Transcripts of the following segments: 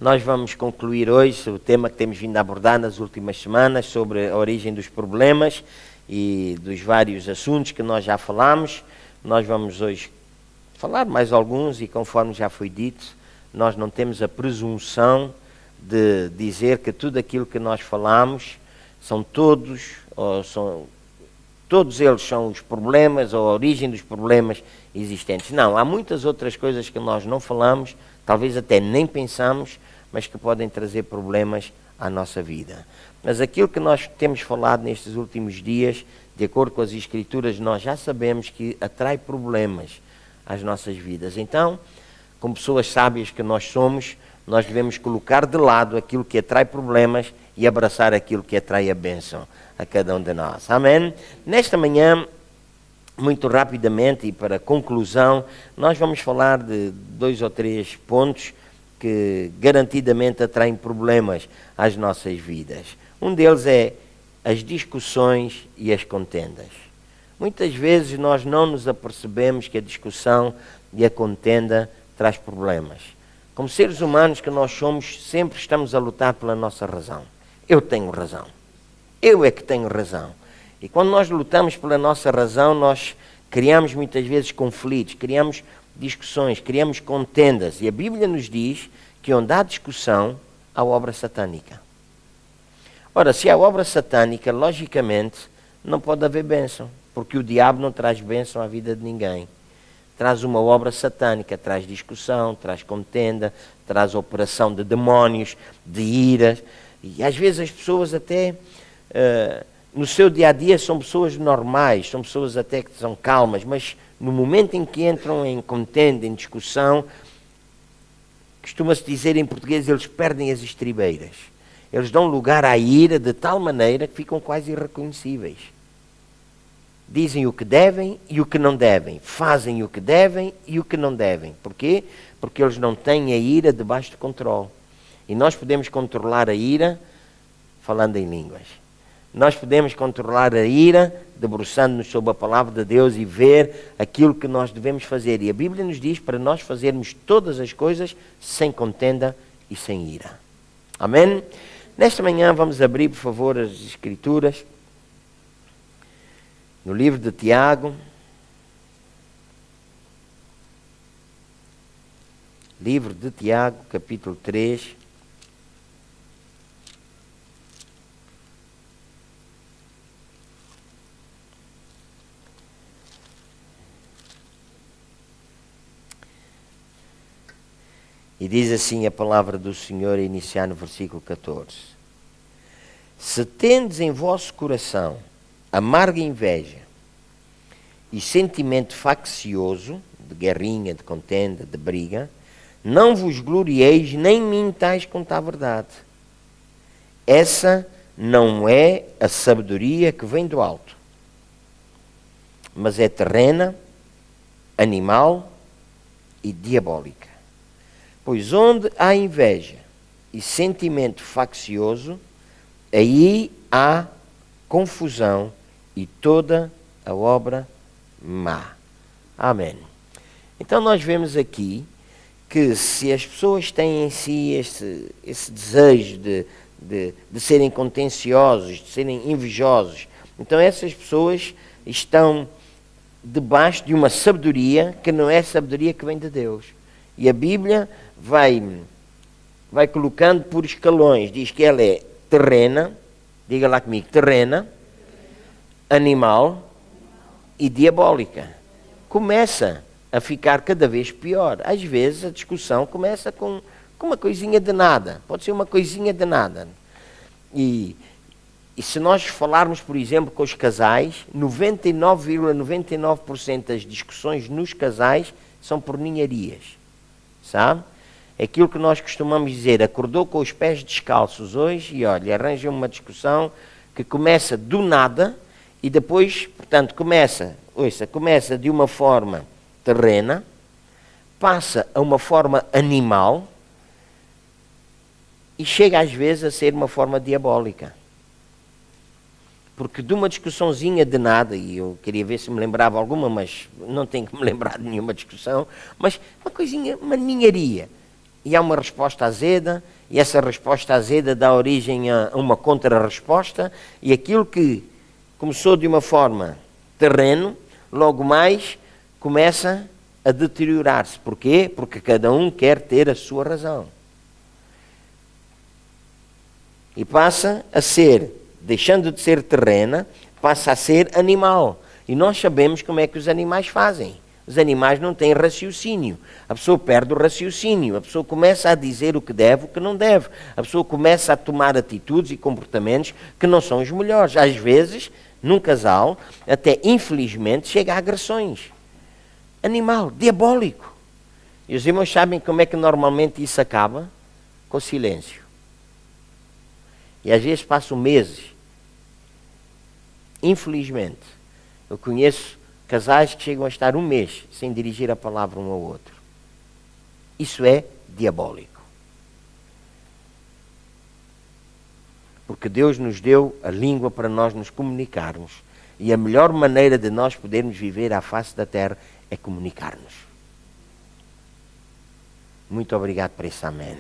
Nós vamos concluir hoje o tema que temos vindo a abordar nas últimas semanas sobre a origem dos problemas e dos vários assuntos que nós já falámos. Nós vamos hoje falar mais alguns e, conforme já foi dito, nós não temos a presunção de dizer que tudo aquilo que nós falamos todos eles são os problemas ou a origem dos problemas existentes. Não, há muitas outras coisas que nós não falamos, talvez até nem pensamos, mas que podem trazer problemas à nossa vida. Mas aquilo que nós temos falado nestes últimos dias, de acordo com as Escrituras, nós já sabemos que atrai problemas às nossas vidas. Então, como pessoas sábias que nós somos, nós devemos colocar de lado aquilo que atrai problemas e abraçar aquilo que atrai a bênção a cada um de nós. Amém? Nesta manhã, muito rapidamente e para conclusão, nós vamos falar de 2 ou 3 pontos que garantidamente atraem problemas às nossas vidas. Um deles é as discussões e as contendas. Muitas vezes nós não nos apercebemos que a discussão e a contenda traz problemas. Como seres humanos que nós somos, sempre estamos a lutar pela nossa razão. Eu tenho razão. Eu é que tenho razão. E quando nós lutamos pela nossa razão, nós criamos muitas vezes conflitos, criamos discussões, criamos contendas. E a Bíblia nos diz que onde há discussão, há obra satânica. Ora, se há obra satânica, logicamente, não pode haver bênção, porque o diabo não traz bênção à vida de ninguém. Traz uma obra satânica, traz discussão, traz contenda, traz operação de demónios, de iras. E às vezes as pessoas até, no seu dia-a-dia, são pessoas normais, são pessoas até que são calmas, mas no momento em que entram em contenda, em discussão, costuma-se dizer em português, eles perdem as estribeiras. Eles dão lugar à ira de tal maneira que ficam quase irreconhecíveis. Dizem o que devem e o que não devem. Fazem o que devem e o que não devem. Porquê? Porque eles não têm a ira debaixo de controle. E nós podemos controlar a ira falando em línguas. Nós podemos controlar a ira debruçando-nos sobre a palavra de Deus e ver aquilo que nós devemos fazer. E a Bíblia nos diz para nós fazermos todas as coisas sem contenda e sem ira. Amém? Nesta manhã vamos abrir, por favor, as Escrituras. No livro de Tiago, capítulo 3. E diz assim a palavra do Senhor, a iniciar no versículo 14. Se tendes em vosso coração amarga inveja e sentimento faccioso, de guerrinha, de contenda, de briga, não vos glorieis nem mintais contra a verdade. Essa não é a sabedoria que vem do alto, mas é terrena, animal e diabólica. Pois onde há inveja e sentimento faccioso, aí há confusão e toda a obra má. Amém. Então nós vemos aqui que se as pessoas têm em si esse desejo de serem contenciosos, de serem invejosos, então essas pessoas estão debaixo de uma sabedoria que não é a sabedoria que vem de Deus. E a Bíblia vai colocando por escalões. Diz que ela é terrena, diga lá comigo, terrena, animal e diabólica. Começa a ficar cada vez pior. Às vezes a discussão começa com uma coisinha de nada. Pode ser uma coisinha de nada. E se nós falarmos, por exemplo, com os casais, 99,99% das discussões nos casais são por ninharias. Sabe? É aquilo que nós costumamos dizer, acordou com os pés descalços hoje e olha, arranja uma discussão que começa do nada e depois, portanto, começa de uma forma terrena, passa a uma forma animal e chega às vezes a ser uma forma diabólica. Porque de uma discussãozinha de nada, e eu queria ver se me lembrava alguma, mas não tenho que me lembrar de nenhuma discussão, mas uma coisinha, uma ninharia. e há uma resposta azeda, e essa resposta azeda dá origem a uma contra-resposta, e aquilo que começou de uma forma terreno, logo mais começa a deteriorar-se. Porquê? Porque cada um quer ter a sua razão. E passa a ser, deixando de ser terrena, passa a ser animal. E nós sabemos como é que os animais fazem. Os animais não têm raciocínio. A pessoa perde o raciocínio. A pessoa começa a dizer o que deve, o que não deve. A pessoa começa a tomar atitudes e comportamentos que não são os melhores. Às vezes, num casal, até infelizmente, chega a agressões. Animal, diabólico. E os irmãos sabem como é que normalmente isso acaba? Com silêncio. E às vezes passam meses. Infelizmente, eu conheço casais que chegam a estar um mês sem dirigir a palavra um ao outro. Isso é diabólico. Porque Deus nos deu a língua para nós nos comunicarmos. E a melhor maneira de nós podermos viver à face da terra é comunicar-nos. Muito obrigado por esse amém.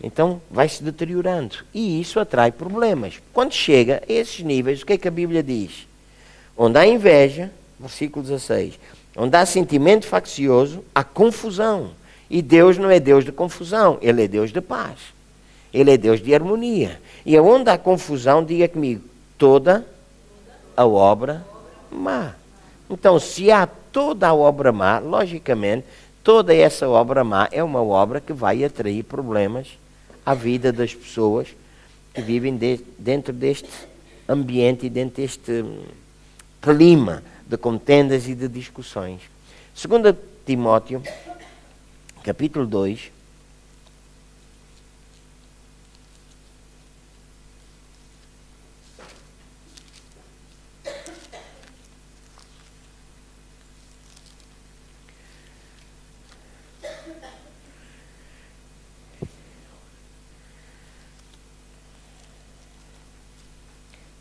Então vai-se deteriorando. E isso atrai problemas. Quando chega a esses níveis, o que é que a Bíblia diz? Onde há inveja, versículo 16, onde há sentimento faccioso, há confusão. E Deus não é Deus de confusão, Ele é Deus de paz. Ele é Deus de harmonia. E onde há confusão, diga comigo, toda a obra má. Então, se há toda a obra má, logicamente, toda essa obra má é uma obra que vai atrair problemas à vida das pessoas que vivem dentro deste ambiente e dentro deste clima de contendas e de discussões. 2 Timóteo, capítulo 2,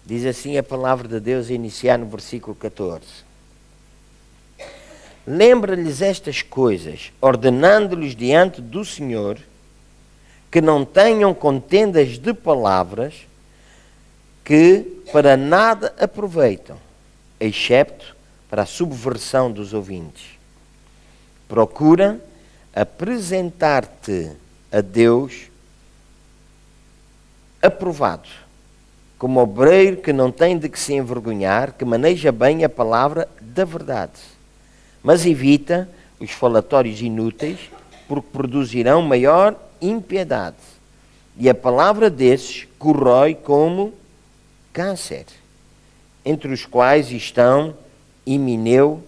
diz assim a palavra de Deus a iniciar no versículo 14. Lembra-lhes estas coisas, ordenando-lhes diante do Senhor, que não tenham contendas de palavras que para nada aproveitam, excepto para a subversão dos ouvintes. Procura apresentar-te a Deus aprovado, como obreiro que não tem de que se envergonhar, que maneja bem a palavra da verdade. Mas evita os falatórios inúteis, porque produzirão maior impiedade. E a palavra desses corrói como câncer, entre os quais estão Himeneu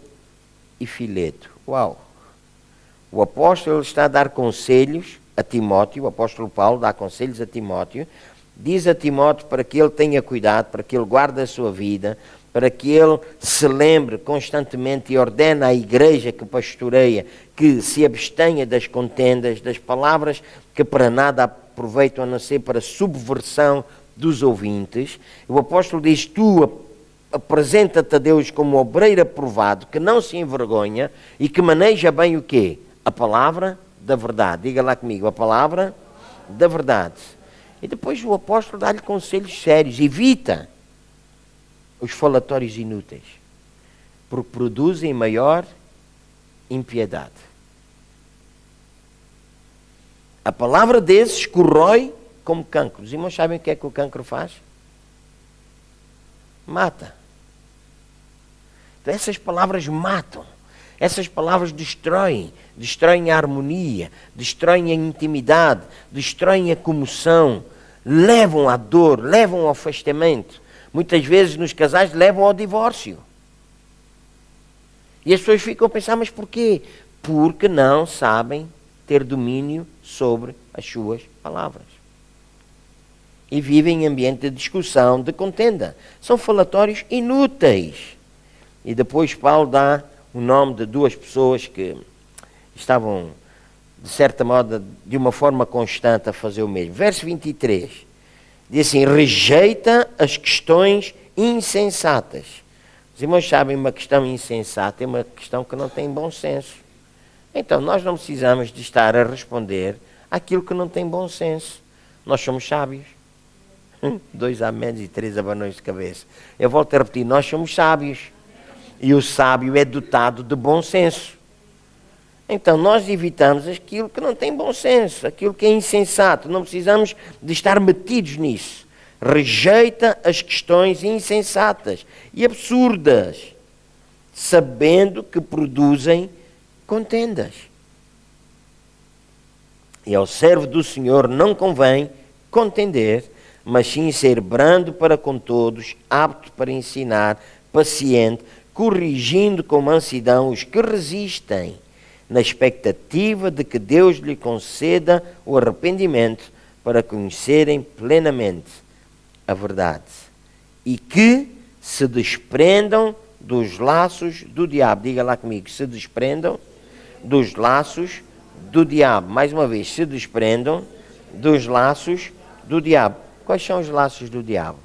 e Fileto. Uau! O apóstolo está a dar conselhos a Timóteo, o apóstolo Paulo dá conselhos a Timóteo, diz a Timóteo para que ele tenha cuidado, para que ele guarde a sua vida, para que ele se lembre constantemente e ordena à igreja que pastoreia que se abstenha das contendas, das palavras que para nada aproveitam a não ser para subversão dos ouvintes. O apóstolo diz, tu apresenta-te a Deus como obreiro aprovado, que não se envergonha e que maneja bem o quê? A palavra da verdade. Diga lá comigo, a palavra da verdade. E depois o apóstolo dá-lhe conselhos sérios. Evita os falatórios inúteis, porque produzem maior impiedade. A palavra desses corrói como cancro. Os irmãos sabem o que é que o cancro faz? Mata. Então essas palavras matam. Essas palavras destroem a harmonia, destroem a intimidade, destroem a comoção, levam à dor, levam ao afastamento. Muitas vezes nos casais levam ao divórcio. E as pessoas ficam a pensar, mas porquê? Porque não sabem ter domínio sobre as suas palavras. E vivem em ambiente de discussão, de contenda. São falatórios inúteis. E depois Paulo dá o nome de duas pessoas que estavam, de certa modo, de uma forma constante a fazer o mesmo. Verso 23, diz assim, rejeita as questões insensatas. Os irmãos sabem, uma questão insensata é uma questão que não tem bom senso. Então nós não precisamos de estar a responder àquilo que não tem bom senso. Nós somos sábios. 2 améns e 3 abanões de cabeça. Eu volto a repetir, nós somos sábios. E o sábio é dotado de bom senso. Então nós evitamos aquilo que não tem bom senso, aquilo que é insensato. Não precisamos de estar metidos nisso. Rejeita as questões insensatas e absurdas, sabendo que produzem contendas. E ao servo do Senhor não convém contender, mas sim ser brando para com todos, apto para ensinar, paciente, corrigindo com mansidão os que resistem, na expectativa de que Deus lhe conceda o arrependimento para conhecerem plenamente a verdade e que se desprendam dos laços do diabo. Diga lá comigo, se desprendam dos laços do diabo. Mais uma vez, se desprendam dos laços do diabo. Quais são os laços do diabo?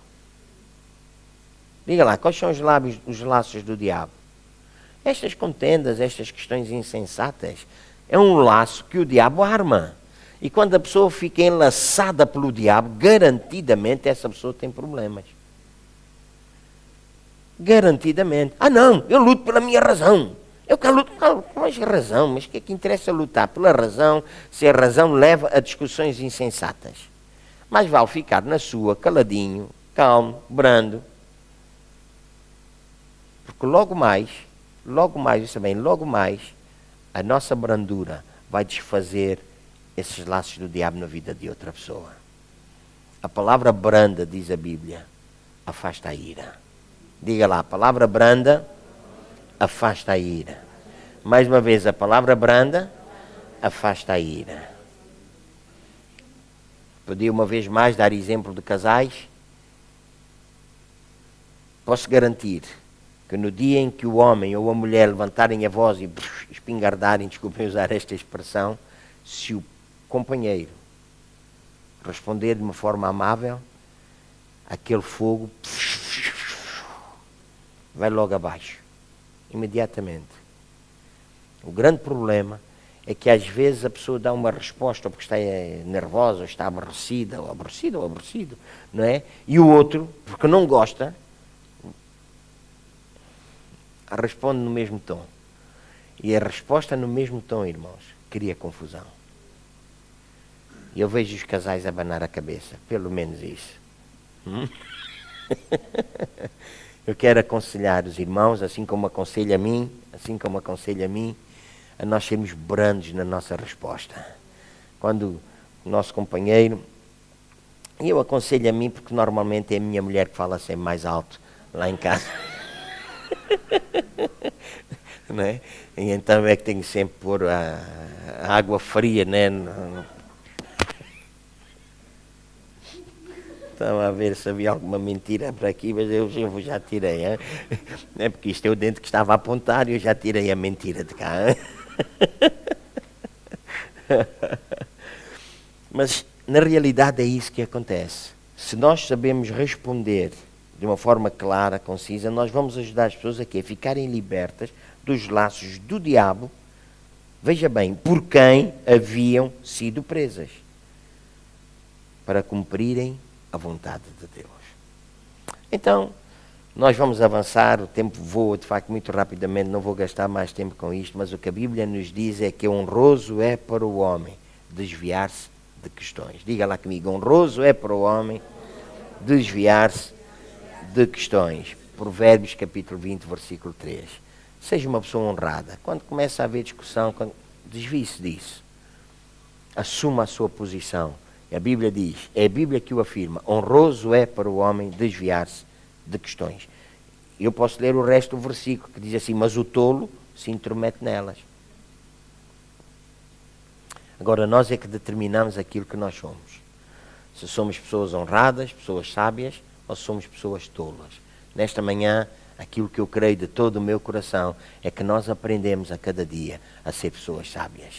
Diga lá, quais são os laços do diabo? Estas contendas, estas questões insensatas, é um laço que o diabo arma. E quando a pessoa fica enlaçada pelo diabo, garantidamente essa pessoa tem problemas. Garantidamente. Ah não, eu luto pela minha razão. Eu quero lutar, mas razão, mas o que é que interessa lutar pela razão, se a razão leva a discussões insensatas? Mas vale ficar na sua, caladinho, calmo, brando. Porque logo mais, isso bem, logo mais, a nossa brandura vai desfazer esses laços do diabo na vida de outra pessoa. A palavra branda, diz a Bíblia, afasta a ira. Diga lá, a palavra branda afasta a ira. Mais uma vez, a palavra branda afasta a ira. Podia uma vez mais dar exemplo de casais. Posso garantir que no dia em que o homem ou a mulher levantarem a voz e espingardarem, desculpem usar esta expressão, se o companheiro responder de uma forma amável, aquele fogo vai logo abaixo, imediatamente. O grande problema é que às vezes a pessoa dá uma resposta porque está nervosa, ou está aborrecida, ou aborrecido, não é? E o outro, porque não gosta, responde no mesmo tom. E a resposta no mesmo tom, irmãos, cria confusão. E eu vejo os casais abanar a cabeça, pelo menos isso. Eu quero aconselhar os irmãos, assim como aconselho a mim, a nós sermos brandos na nossa resposta. Quando o nosso companheiro, e eu aconselho a mim porque normalmente é a minha mulher que fala sempre mais alto lá em casa. Não é? E então é que tenho sempre que pôr a água fria, né? Estão a ver se havia alguma mentira por aqui, mas eu já tirei. Hein? É porque isto é o dente que estava a apontar e eu já tirei a mentira de cá. Mas na realidade é isso que acontece. Se nós sabemos responder de uma forma clara, concisa, nós vamos ajudar as pessoas aqui a ficarem libertas dos laços do diabo, veja bem, por quem haviam sido presas, para cumprirem a vontade de Deus. Então, nós vamos avançar, o tempo voa de facto muito rapidamente, não vou gastar mais tempo com isto, mas o que a Bíblia nos diz é que honroso é para o homem desviar-se de questões. Diga lá comigo, honroso é para o homem desviar-se de questões. Provérbios capítulo 20, versículo 3. Seja uma pessoa honrada. Quando começa a haver discussão, desvie-se disso. Assuma a sua posição. E a Bíblia diz, é a Bíblia que o afirma, honroso é para o homem desviar-se de questões. Eu posso ler o resto do versículo que diz assim, mas o tolo se intromete nelas. Agora nós é que determinamos aquilo que nós somos. Se somos pessoas honradas, pessoas sábias, ou somos pessoas tolas. Nesta manhã, aquilo que eu creio de todo o meu coração é que nós aprendemos a cada dia a ser pessoas sábias.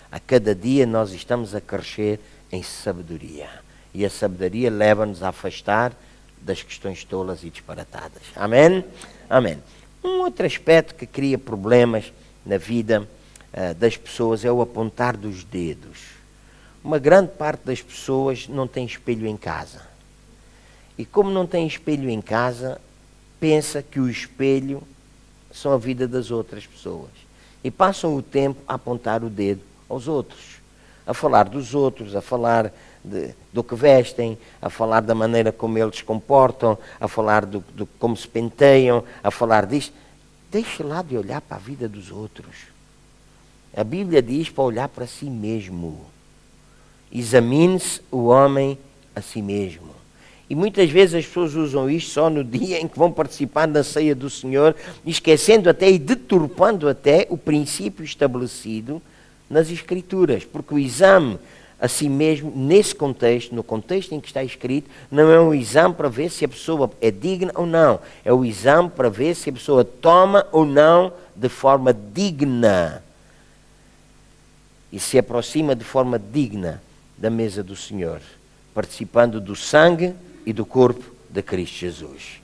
A cada dia nós estamos a crescer em sabedoria. E a sabedoria leva-nos a afastar das questões tolas e disparatadas. Amém? Amém. Um outro aspecto que cria problemas na vida das pessoas é o apontar dos dedos. Uma grande parte das pessoas não tem espelho em casa. E como não tem espelho em casa, pensa que o espelho são a vida das outras pessoas. E passam o tempo a apontar o dedo aos outros, a falar dos outros, a falar do que vestem, a falar da maneira como eles se comportam, a falar do como se penteiam, a falar disto. Deixe lá de olhar para a vida dos outros. A Bíblia diz para olhar para si mesmo. Examine-se o homem a si mesmo. E muitas vezes as pessoas usam isto só no dia em que vão participar da ceia do Senhor, esquecendo até e deturpando até o princípio estabelecido nas Escrituras. Porque o exame a si mesmo, nesse contexto, no contexto em que está escrito, não é um exame para ver se a pessoa é digna ou não. É o exame para ver se a pessoa toma ou não de forma digna. E se aproxima de forma digna da mesa do Senhor, participando do sangue e do corpo de Cristo Jesus.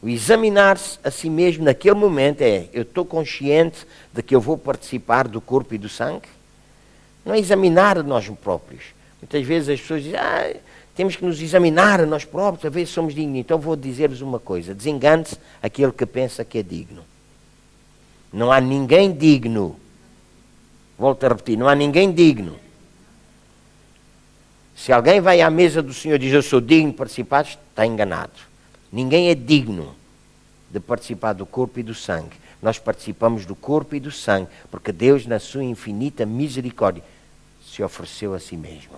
O examinar-se a si mesmo naquele momento é: eu estou consciente de que eu vou participar do corpo e do sangue? Não é examinar a nós próprios. Muitas vezes as pessoas dizem: temos que nos examinar a nós próprios, a ver se somos dignos. Então vou dizer-vos uma coisa: desengane-se aquele que pensa que é digno. Não há ninguém digno. Volto a repetir, não há ninguém digno. Se alguém vai à mesa do Senhor e diz: eu sou digno de participar, está enganado. Ninguém é digno de participar do corpo e do sangue. Nós participamos do corpo e do sangue, porque Deus, na sua infinita misericórdia, se ofereceu a si mesmo.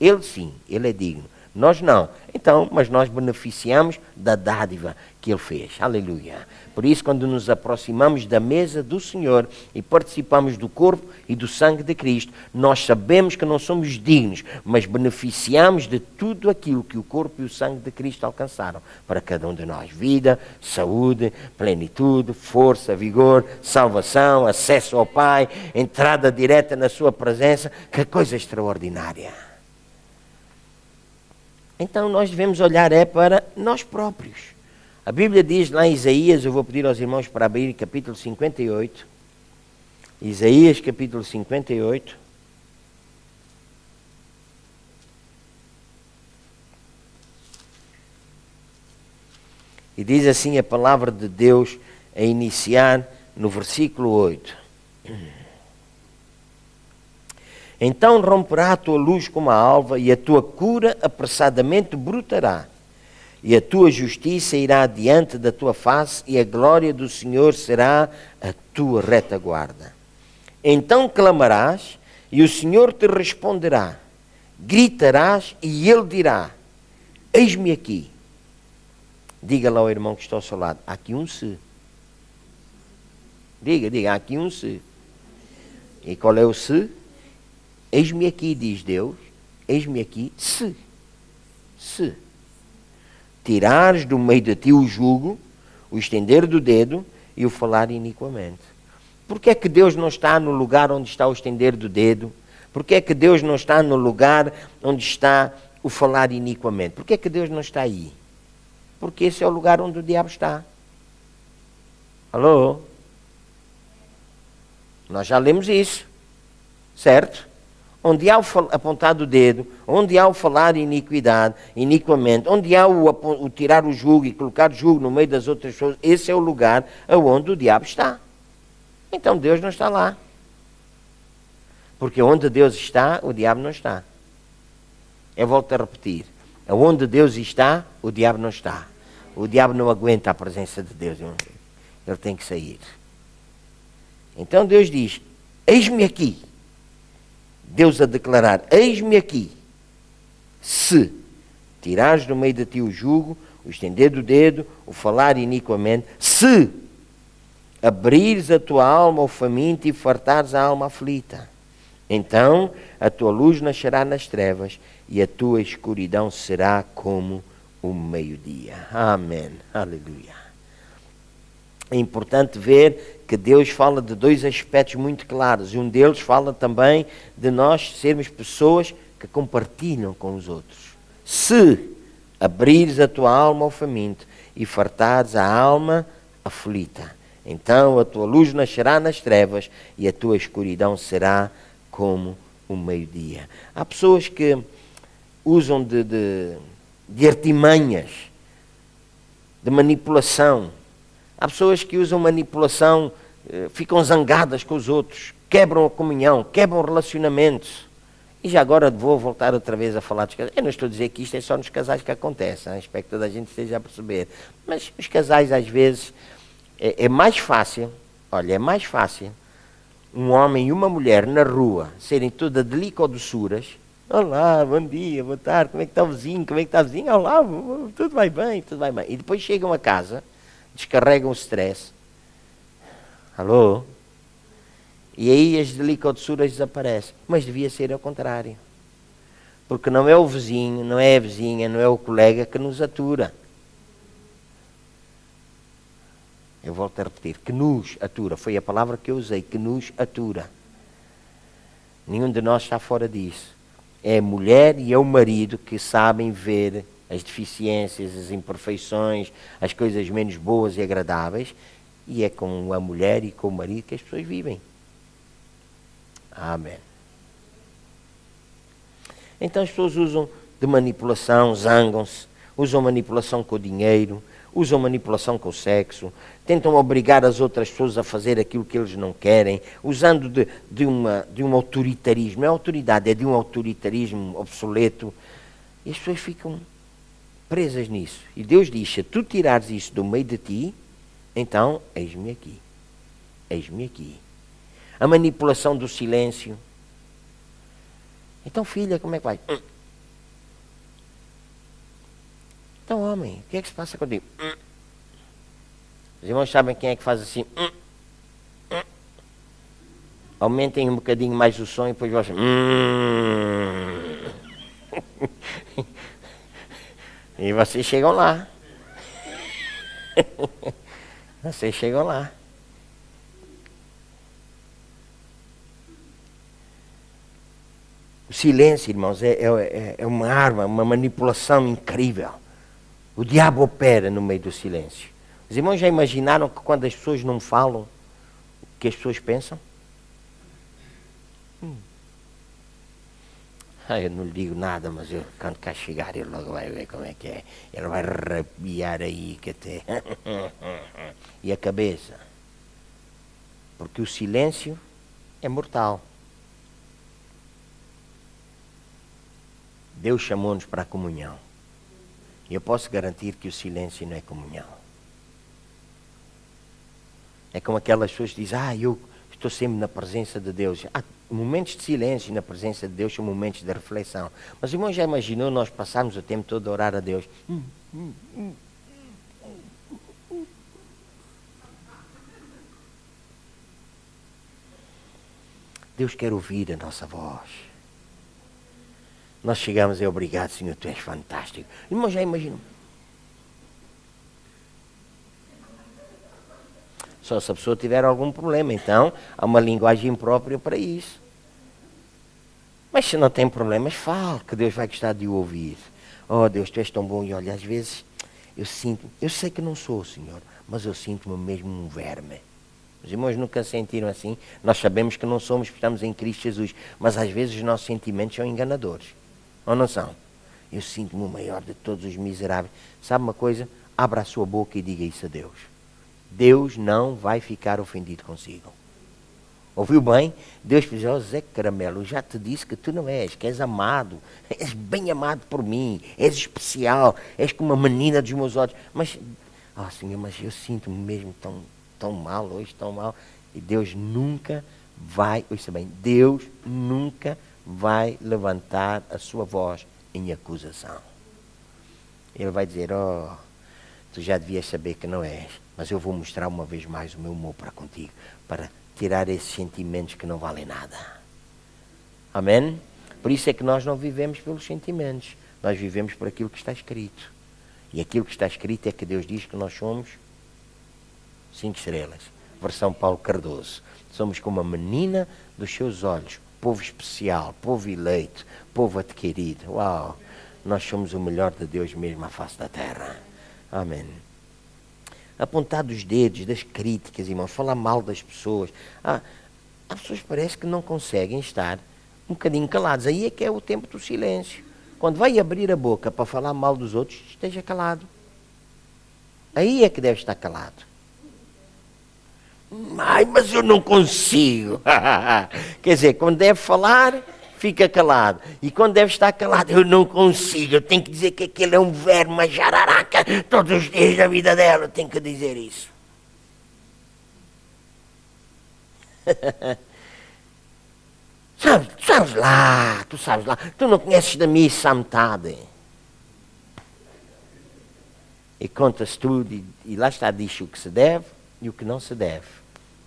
Ele sim, ele é digno. Nós não. Então, mas nós beneficiamos da dádiva que ele fez. Aleluia. Por isso, quando nos aproximamos da mesa do Senhor e participamos do corpo e do sangue de Cristo, nós sabemos que não somos dignos, mas beneficiamos de tudo aquilo que o corpo e o sangue de Cristo alcançaram para cada um de nós. Vida, saúde, plenitude, força, vigor, salvação, acesso ao Pai, entrada direta na sua presença. Que coisa extraordinária. Então nós devemos olhar para nós próprios. A Bíblia diz lá em Isaías, eu vou pedir aos irmãos para abrir capítulo 58. Isaías capítulo 58. E diz assim a palavra de Deus a iniciar no versículo 8. Então romperá a tua luz como a alva, e a tua cura apressadamente brotará. E a tua justiça irá diante da tua face, e a glória do Senhor será a tua retaguarda. Então clamarás, e o Senhor te responderá. Gritarás, e Ele dirá: eis-me aqui. Diga lá ao irmão que está ao seu lado: há aqui um se. Diga, há aqui um se. E qual é o se? Eis-me aqui, diz Deus, eis-me aqui, se tirares do meio de ti o jugo, o estender do dedo e o falar iniquamente. Porquê é que Deus não está no lugar onde está o estender do dedo? Porquê é que Deus não está no lugar onde está o falar iniquamente? Porquê é que Deus não está aí? Porque esse é o lugar onde o diabo está. Alô? Nós já lemos isso, certo? Onde há o apontar do dedo, onde há o falar iniquidade, iniquamente, onde há o tirar o jugo e colocar o jugo no meio das outras pessoas, esse é o lugar onde o diabo está. Então Deus não está lá. Porque onde Deus está, o diabo não está. Eu volto a repetir. Onde Deus está, o diabo não está. O diabo não aguenta a presença de Deus. Ele tem que sair. Então Deus diz: eis-me aqui. Deus a declarar: eis-me aqui, se tirares do meio de ti o jugo, o estender do dedo, o falar iniquamente, se abrires a tua alma ao faminto e fartares a alma aflita, então a tua luz nascerá nas trevas e a tua escuridão será como o meio-dia. Amém. Aleluia. É importante ver que Deus fala de dois aspectos muito claros. E um deles fala também de nós sermos pessoas que compartilham com os outros. Se abrires a tua alma ao faminto e fartares a alma aflita, Então a tua luz nascerá nas trevas e a tua escuridão será como o meio-dia. Há pessoas que usam de artimanhas, de manipulação. Há pessoas que usam manipulação, ficam zangadas com os outros, quebram a comunhão, quebram relacionamentos. E já agora vou voltar outra vez a falar dos casais. Eu não estou a dizer que isto é só nos casais que acontece, hein? Espero que toda a gente esteja a perceber. Mas os casais, às vezes, é mais fácil, olha, é mais fácil um homem e uma mulher na rua serem toda delicodoçuras. Olá, bom dia, boa tarde, como é que está o vizinho? Como é que está o vizinho? Olá, tudo vai bem, tudo vai bem. E depois chegam a casa, descarregam o stress. Alô? E aí as delicadossuras desaparecem. Mas devia ser ao contrário. Porque não é o vizinho, não é a vizinha, não é o colega que nos atura. Eu volto a repetir, que nos atura. Foi a palavra que eu usei, que nos atura. Nenhum de nós está fora disso. É a mulher e é o marido que sabem ver as deficiências, as imperfeições, as coisas menos boas e agradáveis. E é com a mulher e com o marido que as pessoas vivem. Amém. Então as pessoas usam de manipulação, zangam-se, usam manipulação com o dinheiro, usam manipulação com o sexo, tentam obrigar as outras pessoas a fazer aquilo que eles não querem, usando de um autoritarismo. Não é autoridade, é de um autoritarismo obsoleto. E as pessoas ficam presas nisso. E Deus diz, se tu tirares isso do meio de ti, então eis-me aqui. Eis-me aqui. A manipulação do silêncio. Então, filha, como é que vai? Então, homem, o que é que se passa contigo? Os irmãos sabem quem é que faz assim? Aumentem um bocadinho mais o som e depois vocês... E vocês chegam lá. Vocês chegam lá. O silêncio, irmãos, é uma arma, uma manipulação incrível. O diabo opera no meio do silêncio. Os irmãos já imaginaram que quando as pessoas não falam, o que as pessoas pensam? Eu não lhe digo nada, mas eu, quando cá chegar, ele logo vai ver como é que é. Ele vai arrepiar aí, que até... E a cabeça. Porque o silêncio é mortal. Deus chamou-nos para a comunhão. E eu posso garantir que o silêncio não é comunhão. É como aquelas pessoas que dizem, eu estou sempre na presença de Deus. Momentos de silêncio na presença de Deus são momentos de reflexão. Mas o irmão já imaginou nós passarmos o tempo todo a orar a Deus? Deus quer ouvir a nossa voz. Nós chegamos e obrigado, Senhor, tu és fantástico. Irmão, já imaginam? Só se a pessoa tiver algum problema, então há uma linguagem própria para isso. Mas se não tem problemas, fale, que Deus vai gostar de o ouvir. Oh Deus, tu és tão bom. E olha, às vezes eu sei que não sou, Senhor, mas eu sinto-me mesmo um verme. Os irmãos nunca sentiram assim. Nós sabemos que não somos, porque estamos em Cristo Jesus, mas às vezes os nossos sentimentos são enganadores. Ou não são? Eu sinto-me o maior de todos os miseráveis. Sabe uma coisa? Abra a sua boca e diga isso a Deus. Deus não vai ficar ofendido consigo. Ouviu bem? Deus diz, Zé Caramelo, eu já te disse que tu não és, que és amado. És bem amado por mim. És especial. És como uma menina dos meus olhos. Mas, Senhor, mas eu sinto-me mesmo tão mal hoje, tão mal. E Deus nunca vai, ouça bem, Deus nunca vai levantar a sua voz em acusação. Ele vai dizer, tu já devias saber que não és, mas eu vou mostrar uma vez mais o meu amor para contigo, para tirar esses sentimentos que não valem nada. Amém? Por isso é que nós não vivemos pelos sentimentos, nós vivemos por aquilo que está escrito. E aquilo que está escrito é que Deus diz que nós somos 5 estrelas. Versão Paulo Cardoso. Somos como a menina dos seus olhos. Povo especial, povo eleito, povo adquirido. Uau! Nós somos o melhor de Deus mesmo à face da terra. Amém. apontar dos dedos, das críticas, irmãos, falar mal das pessoas. Há pessoas que parece que não conseguem estar um bocadinho calados. Aí é que é o tempo do silêncio. Quando vai abrir a boca para falar mal dos outros, esteja calado. Aí é que deve estar calado. Ai, mas eu não consigo. Quer dizer, quando deve falar, fica calado. E quando deve estar calado, eu não consigo. Eu tenho que dizer que aquele é um verme, uma jararaca, todos os dias da vida dela. Eu tenho que dizer isso. Sabes lá, tu sabes lá. Tu não conheces da missa à metade. E conta-se tudo, e lá está, diz o que se deve e o que não se deve.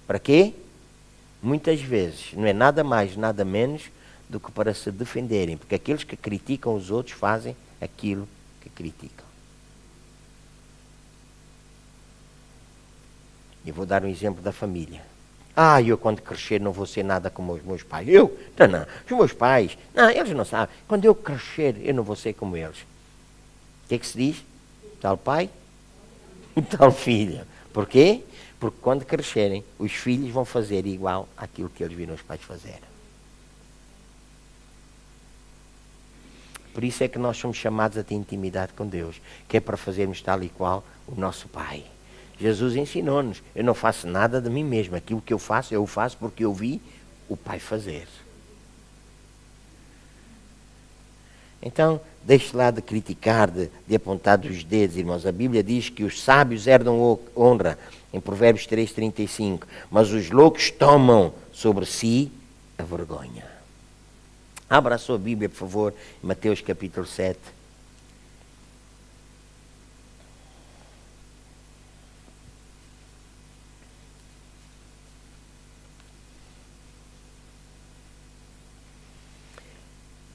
Para quê? Muitas vezes, não é nada mais, nada menos do que para se defenderem, porque aqueles que criticam os outros fazem aquilo que criticam. E vou dar um exemplo da família. Eu quando crescer não vou ser nada como os meus pais. Eu? Não. Os meus pais, não, eles não sabem. Quando eu crescer, eu não vou ser como eles. O que é que se diz? Tal pai e tal filho. Porquê? Porque quando crescerem, os filhos vão fazer igual àquilo que eles viram os pais fazerem. Por isso é que nós somos chamados a ter intimidade com Deus, que é para fazermos tal e qual o nosso Pai. Jesus ensinou-nos, eu não faço nada de mim mesmo, aquilo que eu faço porque eu vi o Pai fazer. Então, deixe lá de criticar, de apontar dos dedos, irmãos. A Bíblia diz que os sábios herdam honra, em Provérbios 3:35, mas os loucos tomam sobre si a vergonha. Abra a sua Bíblia, por favor, em Mateus capítulo 7.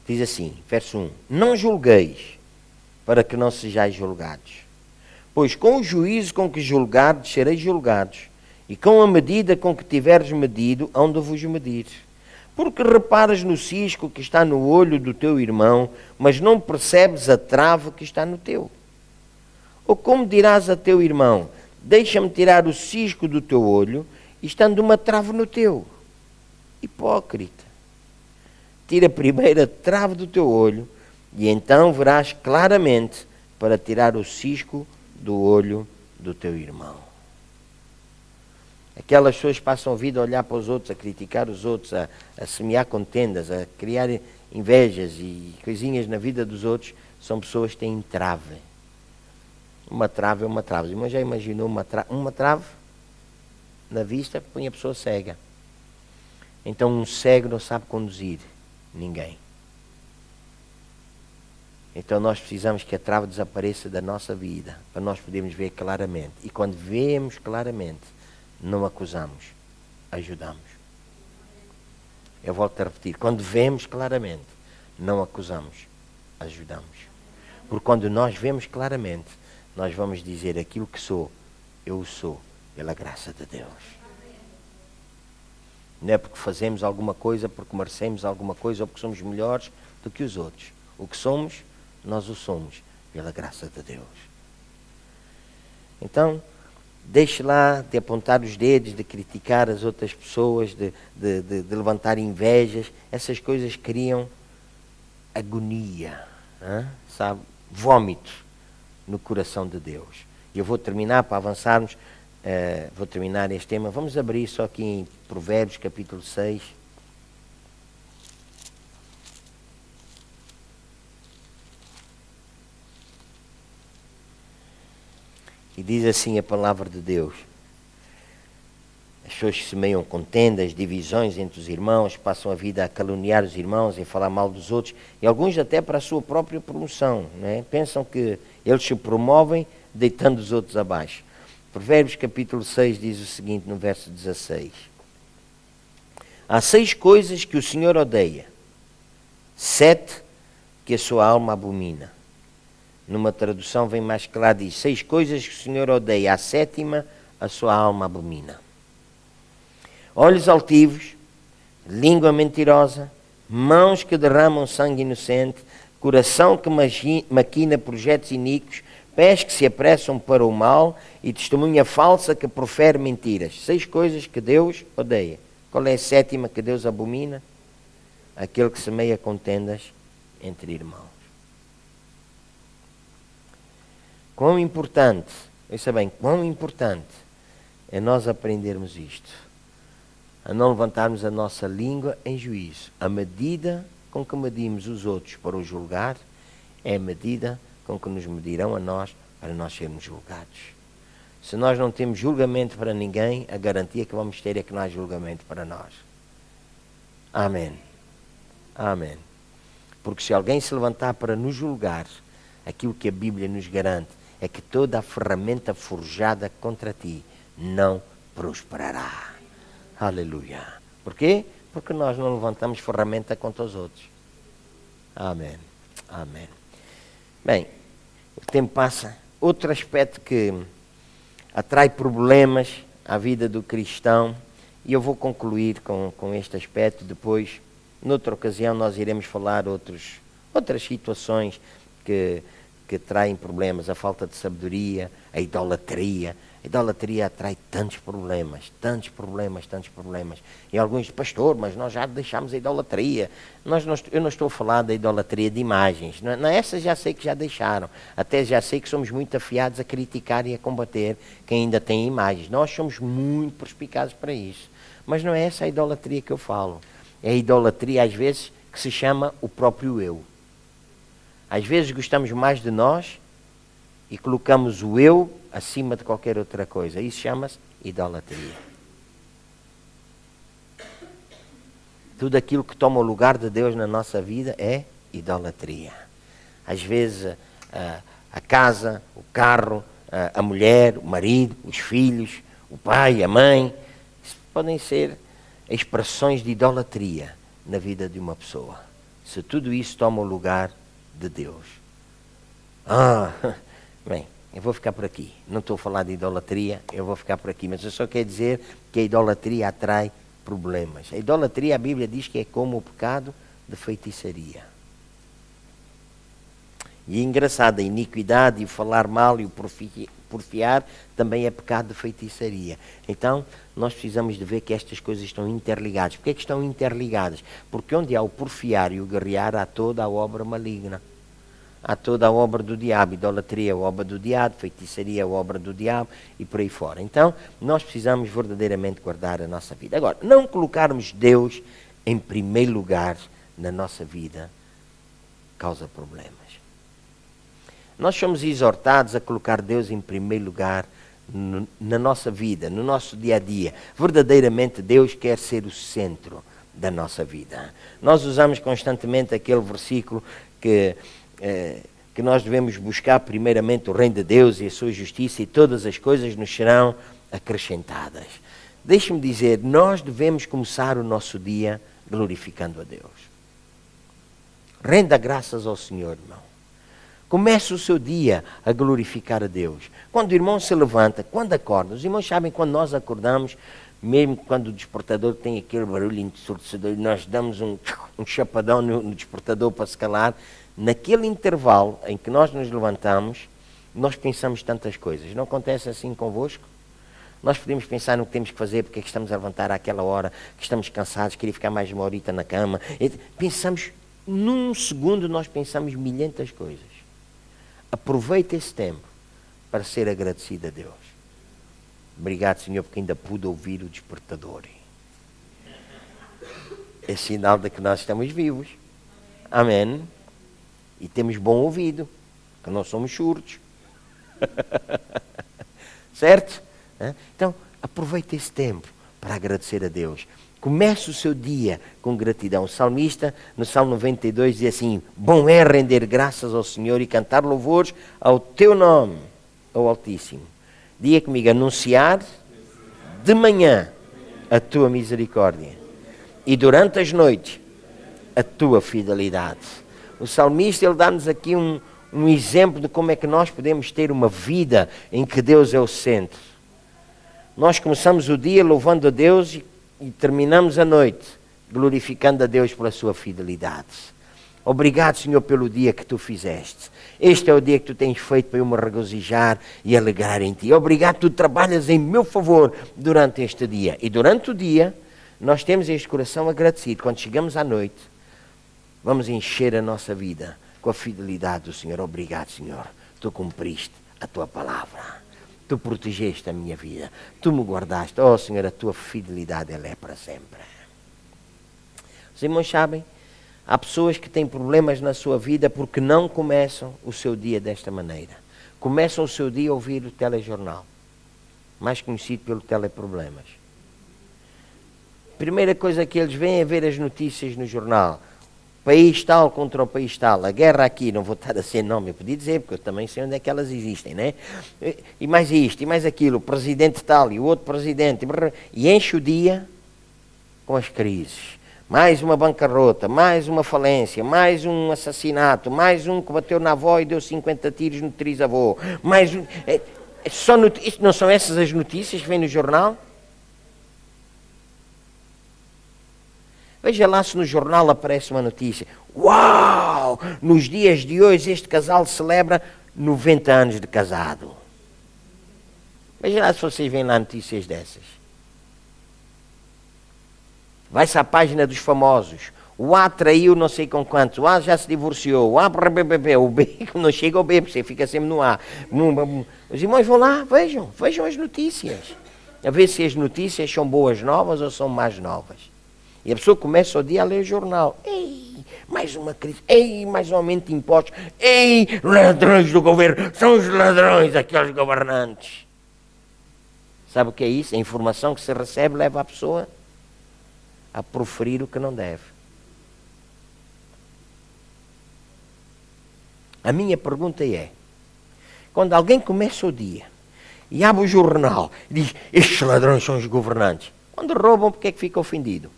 Diz assim, verso 1. Não julgueis, para que não sejais julgados. Pois com o juízo com que julgardes, sereis julgados. E com a medida com que tiveres medido, hão de vos medir. Porque reparas no cisco que está no olho do teu irmão, mas não percebes a trave que está no teu. Ou como dirás a teu irmão, deixa-me tirar o cisco do teu olho, estando uma trave no teu. Hipócrita. Tira primeiro a trave do teu olho, e então verás claramente para tirar o cisco do olho do teu irmão. Aquelas pessoas passam a vida a olhar para os outros, a criticar os outros, a semear contendas, a criar invejas e coisinhas na vida dos outros, são pessoas que têm trave. Uma trave é uma trave. Mas já imaginou uma trave na vista? Põe a pessoa cega. Então um cego não sabe conduzir ninguém. Então nós precisamos que a trave desapareça da nossa vida, para nós podermos ver claramente. E quando vemos claramente, não acusamos, ajudamos. Eu volto a repetir, quando vemos claramente, não acusamos, ajudamos. Porque quando nós vemos claramente, nós vamos dizer aquilo que sou, eu o sou, pela graça de Deus. Não é porque fazemos alguma coisa, porque merecemos alguma coisa ou porque somos melhores do que os outros. O que somos, nós o somos, pela graça de Deus. Então, deixe lá de apontar os dedos, de criticar as outras pessoas, de levantar invejas. Essas coisas criam agonia, sabe? Vômito no coração de Deus. E eu vou terminar, para avançarmos, vou terminar este tema. Vamos abrir só aqui em Provérbios, capítulo 6. E diz assim a palavra de Deus. As pessoas que semeiam contendas, divisões entre os irmãos, passam a vida a caluniar os irmãos, a falar mal dos outros, e alguns até para a sua própria promoção, né? Pensam que eles se promovem deitando os outros abaixo. Provérbios capítulo 6 diz o seguinte no verso 16. Há 6 coisas que o Senhor odeia, 7 que a sua alma abomina. Numa tradução vem mais claro, diz 6 coisas que o Senhor odeia, a 7ª a sua alma abomina. Olhos altivos, língua mentirosa, mãos que derramam sangue inocente, coração que maquina projetos iníquos, pés que se apressam para o mal e testemunha falsa que profere mentiras. 6 coisas que Deus odeia. Qual é a 7ª que Deus abomina? Aquele que semeia contendas entre irmãos. Quão importante, ouça bem, quão importante é nós aprendermos isto. A não levantarmos a nossa língua em juízo. A medida com que medimos os outros para os julgar é a medida com que nos medirão a nós para nós sermos julgados. Se nós não temos julgamento para ninguém, a garantia que vamos ter é que não há julgamento para nós. Amém. Amém. Porque se alguém se levantar para nos julgar, aquilo que a Bíblia nos garante é que toda a ferramenta forjada contra ti não prosperará. Aleluia. Porquê? Porque nós não levantamos ferramenta contra os outros. Amém. Amém. Bem, o tempo passa. Outro aspecto que atrai problemas à vida do cristão, e eu vou concluir com este aspecto, depois, noutra ocasião, nós iremos falar outras situações que traem problemas, a falta de sabedoria, a idolatria. A idolatria atrai tantos problemas. E alguns dizem, pastor, mas nós já deixámos a idolatria. Eu não estou a falar da idolatria de imagens. Essa já sei que já deixaram. Até já sei que somos muito afiados a criticar e a combater quem ainda tem imagens. Nós somos muito perspicazes para isso. Mas não é essa a idolatria que eu falo. É a idolatria, às vezes, que se chama o próprio eu. Às vezes gostamos mais de nós e colocamos o eu acima de qualquer outra coisa. Isso chama-se idolatria. Tudo aquilo que toma o lugar de Deus na nossa vida é idolatria. Às vezes a casa, o carro, a mulher, o marido, os filhos, o pai, a mãe, podem ser expressões de idolatria na vida de uma pessoa. Se tudo isso toma o lugar de Deus. Bem, eu vou ficar por aqui. Não estou a falar de idolatria, eu vou ficar por aqui. Mas eu só quero dizer que a idolatria atrai problemas. A idolatria, a Bíblia diz que é como o pecado de feitiçaria. E é engraçado, a iniquidade, o falar mal e o porfiar também é pecado de feitiçaria. Então, nós precisamos de ver que estas coisas estão interligadas. Porquê é que estão interligadas? Porque onde há o porfiar e o guerrear, há toda a obra maligna. Há toda a obra do diabo. Idolatria é a obra do diabo, feitiçaria é a obra do diabo e por aí fora. Então, nós precisamos verdadeiramente guardar a nossa vida. Agora, não colocarmos Deus em primeiro lugar na nossa vida causa problemas. Nós somos exortados a colocar Deus em primeiro lugar na nossa vida, no nosso dia a dia. Verdadeiramente Deus quer ser o centro da nossa vida. Nós usamos constantemente aquele versículo que nós devemos buscar primeiramente o reino de Deus e a sua justiça e todas as coisas nos serão acrescentadas. Deixe-me dizer, nós devemos começar o nosso dia glorificando a Deus. Renda graças ao Senhor, irmão. Comece o seu dia a glorificar a Deus. Quando o irmão se levanta, quando acorda, os irmãos sabem quando nós acordamos, mesmo quando o despertador tem aquele barulho ensurdecedor e nós damos um chapadão no despertador para se calar, naquele intervalo em que nós nos levantamos, nós pensamos tantas coisas. Não acontece assim convosco? Nós podemos pensar no que temos que fazer, porque é que estamos a levantar àquela hora, que estamos cansados, queria ficar mais uma horita na cama. Pensamos, num segundo nós pensamos milhentas coisas. Aproveita esse tempo para ser agradecido a Deus. Obrigado, Senhor, porque ainda pude ouvir o despertador. É sinal de que nós estamos vivos. Amém. E temos bom ouvido, que não somos surdos. Certo? Então, aproveita esse tempo para agradecer a Deus. Comece o seu dia com gratidão. O salmista, no Salmo 92, diz assim: bom é render graças ao Senhor e cantar louvores ao teu nome, ao Altíssimo. Diga comigo, anunciar de manhã a tua misericórdia e durante as noites a tua fidelidade. O salmista, ele dá-nos aqui um exemplo de como é que nós podemos ter uma vida em que Deus é o centro. Nós começamos o dia louvando a Deus e terminamos a noite glorificando a Deus pela sua fidelidade. Obrigado, Senhor, pelo dia que tu fizeste. Este é o dia que tu tens feito para eu me regozijar e alegrar em ti. Obrigado, tu trabalhas em meu favor durante este dia. E durante o dia, nós temos este coração agradecido. Quando chegamos à noite, vamos encher a nossa vida com a fidelidade do Senhor. Obrigado, Senhor. Tu cumpriste a tua palavra. Tu protegeste a minha vida. Tu me guardaste. Oh, Senhor, a tua fidelidade ela é para sempre. Os irmãos sabem, há pessoas que têm problemas na sua vida porque não começam o seu dia desta maneira. Começam o seu dia a ouvir o telejornal, mais conhecido pelo teleproblemas. Primeira coisa que eles veem é ver as notícias no jornal. País tal contra o país tal, a guerra aqui, não vou estar a ser nome, eu podia dizer, porque eu também sei onde é que elas existem, né? E mais isto, e mais aquilo, o presidente tal e o outro presidente, e enche o dia com as crises. Mais uma bancarrota, mais uma falência, mais um assassinato, mais um que bateu na avó e deu 50 tiros no trisavô, mais um... Isto não são essas as notícias que vêm no jornal? Veja lá se no jornal aparece uma notícia. Uau! Nos dias de hoje este casal celebra 90 anos de casado. Veja lá se vocês veem lá notícias dessas. Vai-se à página dos famosos. O A traiu não sei com quantos. O A já se divorciou. O A bebê. O B não chega ao B, porque você fica sempre no A. Os irmãos vão lá, vejam as notícias. A ver se as notícias são boas novas ou são más novas. E a pessoa começa o dia a ler o jornal. Ei, mais uma crise. Ei, mais um aumento de impostos. Ei, ladrões do governo. São os ladrões, aqueles governantes. Sabe o que é isso? A informação que se recebe leva a pessoa a proferir o que não deve. A minha pergunta é, quando alguém começa o dia e abre o jornal e diz, estes ladrões são os governantes. Quando roubam, porque é que fica ofendido?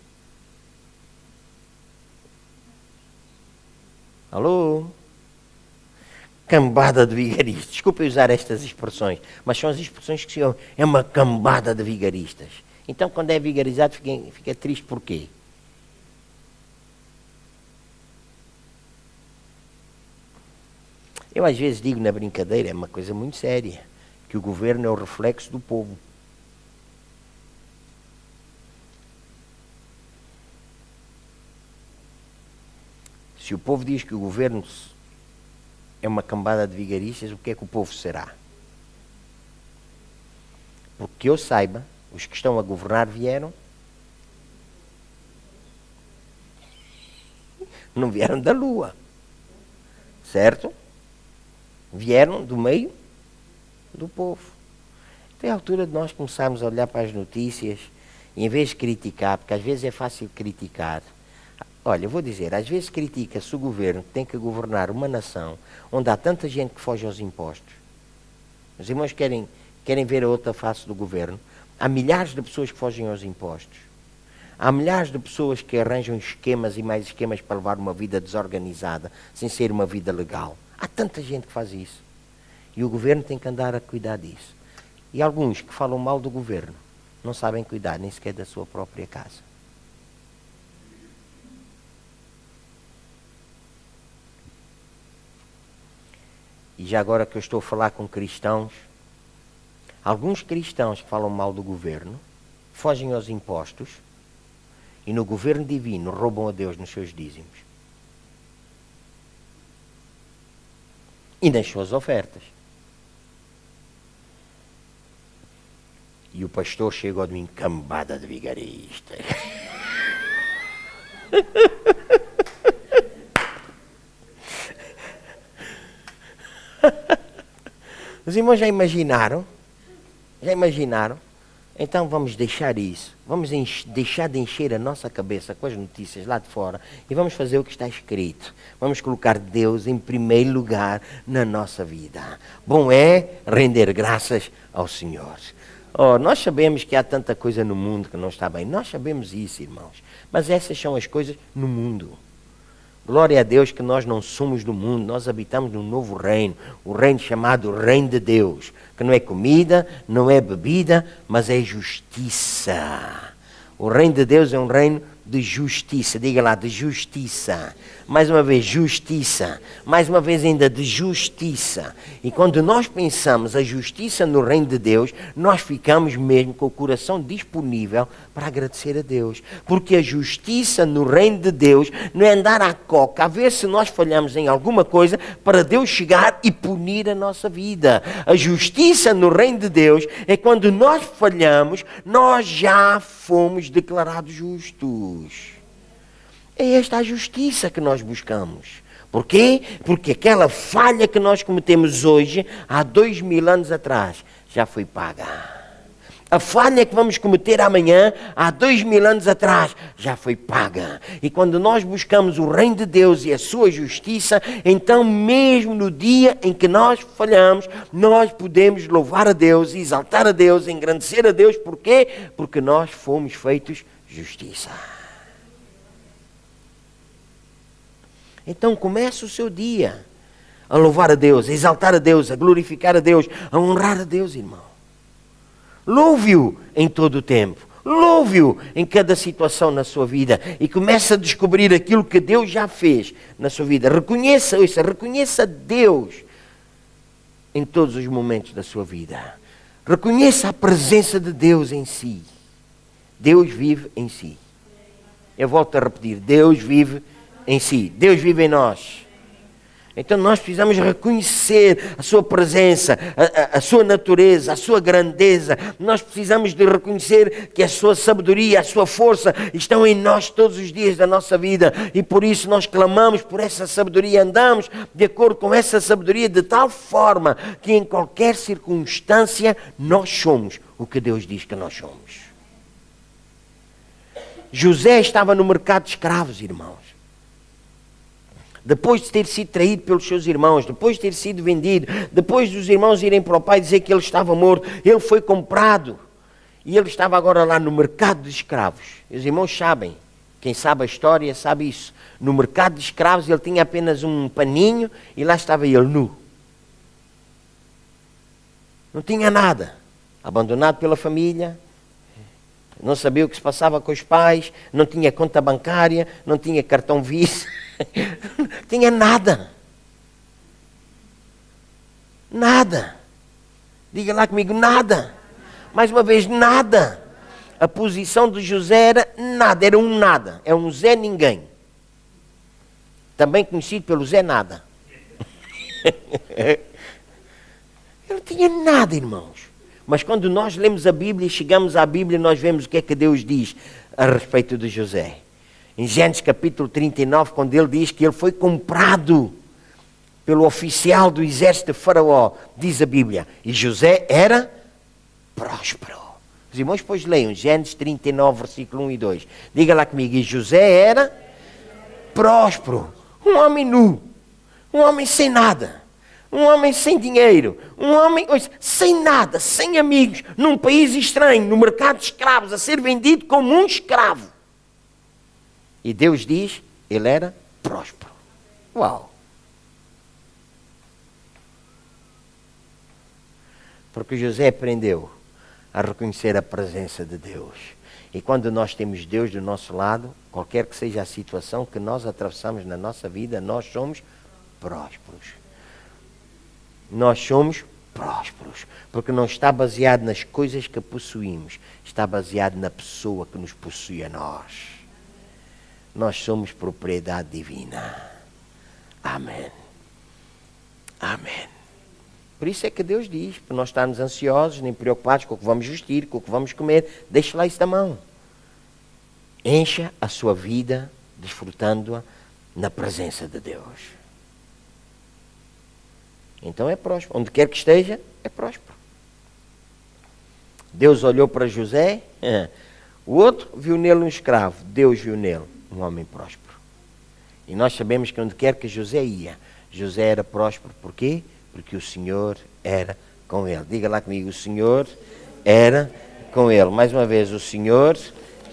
Alô? Cambada de vigaristas. Desculpe usar estas expressões, mas são as expressões que se ouvem. É uma cambada de vigaristas. Então, quando é vigarizado, fica triste por quê? Eu às vezes digo na brincadeira, é uma coisa muito séria, que o governo é o reflexo do povo. Se o povo diz que o governo é uma cambada de vigaristas, o que é que o povo será? Porque eu saiba, os que estão a governar vieram. Não vieram da lua. Certo? Vieram do meio do povo. Então é a altura de nós começarmos a olhar para as notícias e em vez de criticar, porque às vezes é fácil criticar. Olha, eu vou dizer, às vezes critica-se o governo que tem que governar uma nação onde há tanta gente que foge aos impostos. Os irmãos querem ver a outra face do governo. Há milhares de pessoas que fogem aos impostos. Há milhares de pessoas que arranjam esquemas e mais esquemas para levar uma vida desorganizada, sem ser uma vida legal. Há tanta gente que faz isso. E o governo tem que andar a cuidar disso. E alguns que falam mal do governo não sabem cuidar nem sequer da sua própria casa. E já agora que eu estou a falar com cristãos, alguns cristãos que falam mal do governo fogem aos impostos e no governo divino roubam a Deus nos seus dízimos. E nas suas ofertas. E o pastor chega ao domingo, cambada de vigaristas. Os irmãos já imaginaram? Já imaginaram? Então vamos deixar isso. Vamos deixar de encher a nossa cabeça com as notícias lá de fora e vamos fazer o que está escrito. Vamos colocar Deus em primeiro lugar na nossa vida. Bom é render graças ao Senhor. Oh, nós sabemos que há tanta coisa no mundo que não está bem. Nós sabemos isso, irmãos. Mas essas são as coisas no mundo. Glória a Deus que nós não somos do mundo, nós habitamos num novo reino, o reino chamado Reino de Deus, que não é comida, não é bebida, mas é justiça. O reino de Deus é um reino de justiça. Diga lá, de justiça. Mais uma vez, justiça. Mais uma vez ainda, de justiça. E quando nós pensamos a justiça no reino de Deus, nós ficamos mesmo com o coração disponível para agradecer a Deus. Porque a justiça no reino de Deus não é andar à coca, a ver se nós falhamos em alguma coisa para Deus chegar e punir a nossa vida. A justiça no reino de Deus é quando nós falhamos, nós já fomos declarados justos. É esta a justiça que nós buscamos. Por quê? Porque aquela falha que nós cometemos hoje, há 2000 anos atrás, já foi paga. A falha que vamos cometer amanhã, há 2000 anos atrás, já foi paga. E quando nós buscamos o reino de Deus e a sua justiça, então mesmo no dia em que nós falhamos, nós podemos louvar a Deus, exaltar a Deus, engrandecer a Deus. Por quê? Porque nós fomos feitos justiça. Então comece o seu dia a louvar a Deus, a exaltar a Deus, a glorificar a Deus, a honrar a Deus, irmão. Louve-o em todo o tempo. Louve-o em cada situação na sua vida. E comece a descobrir aquilo que Deus já fez na sua vida. Reconheça Deus em todos os momentos da sua vida. Reconheça a presença de Deus em si. Deus vive em si. Eu volto a repetir. Deus vive em si. Deus vive em nós. Então nós precisamos reconhecer a sua presença, a sua natureza, a sua grandeza. Nós precisamos de reconhecer que a sua sabedoria, a sua força estão em nós todos os dias da nossa vida. E por isso nós clamamos por essa sabedoria, andamos de acordo com essa sabedoria de tal forma que em qualquer circunstância nós somos o que Deus diz que nós somos. José estava no mercado de escravos, irmãos. Depois de ter sido traído pelos seus irmãos, depois de ter sido vendido, depois dos irmãos irem para o pai dizer que ele estava morto, ele foi comprado. E ele estava agora lá no mercado de escravos. Os irmãos sabem, quem sabe a história sabe isso. No mercado de escravos ele tinha apenas um paninho e lá estava ele nu. Não tinha nada. Abandonado pela família, não sabia o que se passava com os pais, não tinha conta bancária, não tinha cartão Visa. Não tinha nada. Nada. Diga lá comigo, nada. Mais uma vez, nada. A posição de José era nada, era um nada. É um Zé Ninguém. Também conhecido pelo Zé Nada. Ele não tinha nada, irmãos. Mas quando nós lemos a Bíblia e chegamos à Bíblia, nós vemos o que é que Deus diz a respeito de José. Em Gênesis capítulo 39, quando ele diz que ele foi comprado pelo oficial do exército de Faraó, diz a Bíblia, e José era próspero. Os irmãos depois leiam Gênesis 39, versículo 1 e 2. Diga lá comigo, e José era próspero, um homem nu, um homem sem nada, um homem sem dinheiro, um homem sem nada, sem amigos, num país estranho, no mercado de escravos, a ser vendido como um escravo. E Deus diz, ele era próspero. Uau! Porque José aprendeu a reconhecer a presença de Deus. E quando nós temos Deus do nosso lado, qualquer que seja a situação que nós atravessamos na nossa vida, nós somos prósperos. Nós somos prósperos. Porque não está baseado nas coisas que possuímos, está baseado na pessoa que nos possui a nós. Nós somos propriedade divina. Amém. Amém. Por isso é que Deus diz, para não estarmos ansiosos, nem preocupados com o que vamos vestir, com o que vamos comer, deixe lá isso da mão. Encha a sua vida desfrutando-a na presença de Deus. Então é próspero. Onde quer que esteja, é próspero. Deus olhou para José, o outro viu nele um escravo, Deus viu nele um homem próspero. E nós sabemos que onde quer que José ia, José era próspero. Por quê? Porque o Senhor era com ele. Diga lá comigo, o Senhor era com ele. Mais uma vez, o Senhor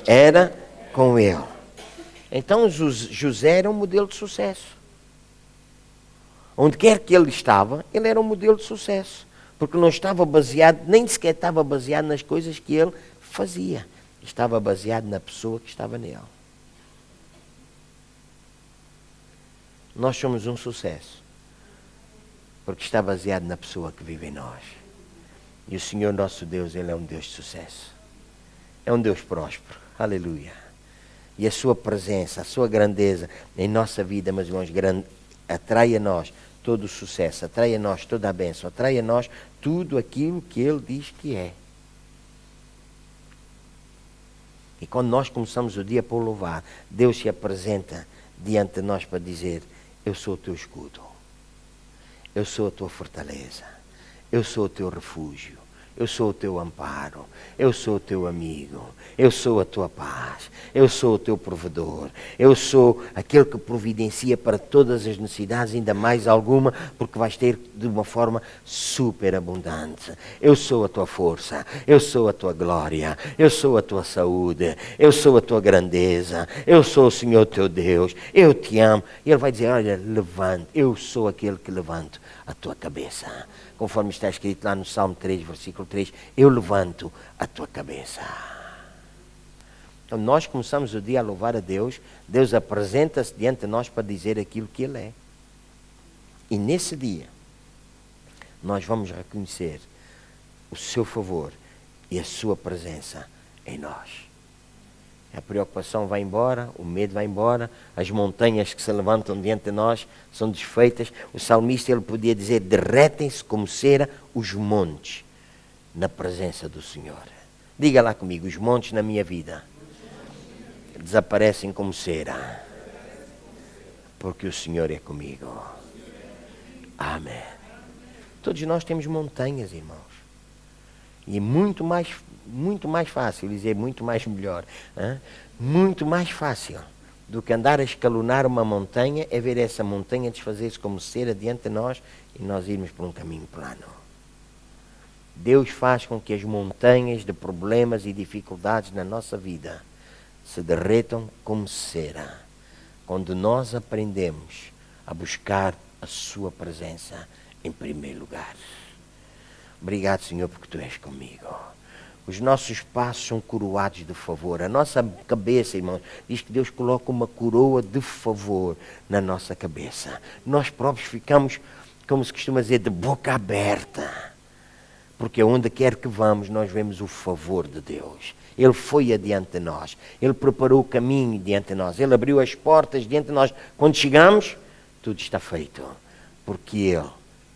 era com ele. Então José era um modelo de sucesso. Onde quer que ele estava, ele era um modelo de sucesso. Porque não estava baseado, nem sequer estava baseado nas coisas que ele fazia. Estava baseado na pessoa que estava nele. nós somos um sucesso. Porque está baseado na pessoa que vive em nós. E o Senhor nosso Deus, Ele é um Deus de sucesso. É um Deus próspero. Aleluia. E a sua presença, a sua grandeza em nossa vida, meus irmãos, atrai a nós todo o sucesso, atrai a nós toda a bênção, atrai a nós tudo aquilo que Ele diz que é. E quando nós começamos o dia por louvar, Deus se apresenta diante de nós para dizer: eu sou o teu escudo, eu sou a tua fortaleza, eu sou o teu refúgio, eu sou o teu amparo, eu sou o teu amigo, eu sou a tua paz, eu sou o teu provedor, eu sou aquele que providencia para todas as necessidades, ainda mais alguma, porque vais ter de uma forma super abundante. Eu sou a tua força, eu sou a tua glória, eu sou a tua saúde, eu sou a tua grandeza, eu sou o Senhor teu Deus, eu te amo. E Ele vai dizer: olha, levante, eu sou aquele que levanto a tua cabeça. Conforme está escrito lá no Salmo 3, versículo 3, eu levanto a tua cabeça. Então nós começamos o dia a louvar a Deus, Deus apresenta-se diante de nós para dizer aquilo que Ele é. E nesse dia, nós vamos reconhecer o seu favor e a sua presença em nós. A preocupação vai embora, o medo vai embora, as montanhas que se levantam diante de nós são desfeitas. O salmista, ele podia dizer: derretem-se como cera os montes na presença do Senhor. Diga lá comigo: os montes na minha vida desaparecem como cera, porque o Senhor é comigo. Amém. Todos nós temos montanhas, irmãos. E muito mais fácil, dizer muito mais melhor, hein? Muito mais fácil do que andar a escalonar uma montanha é ver essa montanha desfazer-se como cera diante de nós e nós irmos por um caminho plano. Deus faz com que as montanhas de problemas e dificuldades na nossa vida se derretam como cera, quando nós aprendemos a buscar a sua presença em primeiro lugar. Obrigado, Senhor, porque Tu és comigo. Os nossos passos são coroados de favor. A nossa cabeça, irmãos, diz que Deus coloca uma coroa de favor na nossa cabeça. Nós próprios ficamos, como se costuma dizer, de boca aberta. Porque onde quer que vamos, nós vemos o favor de Deus. Ele foi adiante de nós. Ele preparou o caminho diante de nós. Ele abriu as portas diante de nós. Quando chegamos, tudo está feito. Porque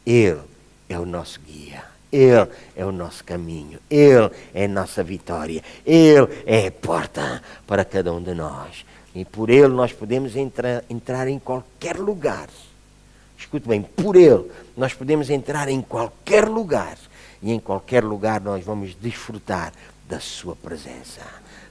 Ele é o nosso guia. Ele é o nosso caminho, Ele é a nossa vitória, Ele é a porta para cada um de nós. E por Ele nós podemos entrar em qualquer lugar. Escute bem, por Ele nós podemos entrar em qualquer lugar. E em qualquer lugar nós vamos desfrutar da sua presença,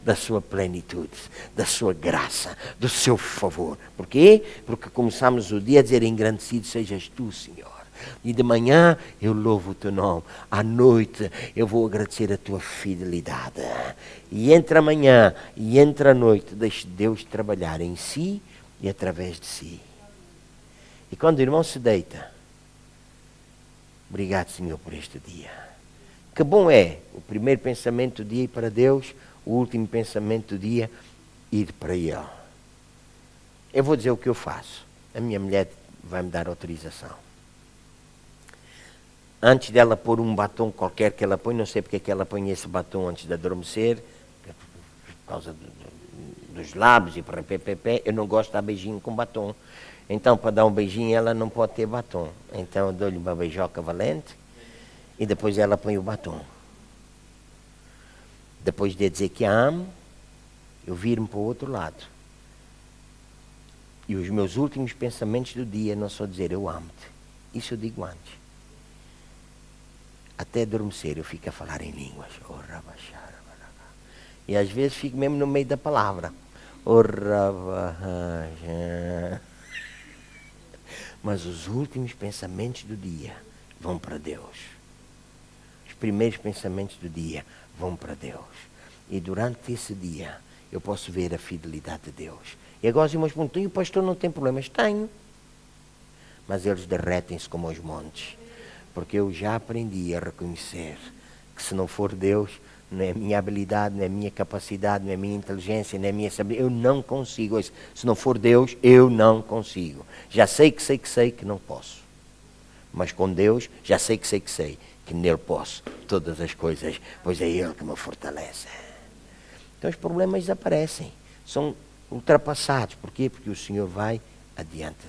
da sua plenitude, da sua graça, do seu favor. Por quê? Porque começamos o dia a dizer: engrandecido sejas Tu, Senhor. E de manhã eu louvo o Teu nome. À noite eu vou agradecer a Tua fidelidade. E entre a manhã e entre a noite deixe Deus trabalhar em si e através de si. E quando o irmão se deita, obrigado, Senhor, por este dia. Que bom é o primeiro pensamento do dia ir para Deus, o último pensamento do dia ir para Ele. Eu vou dizer o que eu faço. A minha mulher vai me dar autorização. Antes dela pôr um batom qualquer que ela põe, não sei porque é que ela põe esse batom antes de adormecer, por causa dos lábios e para pé, eu não gosto de dar beijinho com batom. Então, para dar um beijinho, ela não pode ter batom. Então, eu dou-lhe uma beijoca valente e depois ela põe o batom. Depois de dizer que a amo, eu viro-me para o outro lado. E os meus últimos pensamentos do dia não são dizer eu amo-te. Isso eu digo antes. Até adormecer eu fico a falar em línguas. E às vezes fico mesmo no meio da palavra. Mas os últimos pensamentos do dia vão para Deus. Os primeiros pensamentos do dia vão para Deus. E durante esse dia eu posso ver a fidelidade de Deus. E agora os irmãos perguntam: e o pastor não tem problemas? Tenho. Mas eles derretem-se como os montes. Porque eu já aprendi a reconhecer que se não for Deus, não é a minha habilidade, não é a minha capacidade, não é a minha inteligência, não é a minha sabedoria. Eu não consigo. Se não for Deus, eu não consigo. Já sei que não posso. Mas com Deus, já sei que nele posso todas as coisas, pois é Ele que me fortalece. Então os problemas desaparecem, são ultrapassados. Porquê? Porque o Senhor vai adiante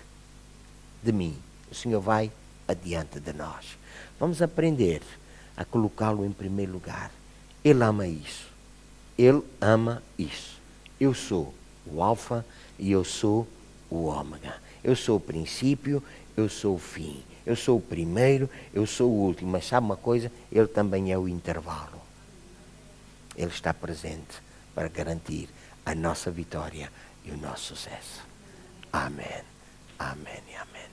de mim. O Senhor vai adiante de nós. Vamos aprender a colocá-lo em primeiro lugar. Ele ama isso. Ele ama isso. Eu sou o alfa e eu sou o ômega. Eu sou o princípio, eu sou o fim. Eu sou o primeiro, eu sou o último. Mas sabe uma coisa? Ele também é o intervalo. Ele está presente para garantir a nossa vitória e o nosso sucesso. Amém. Amém e amém.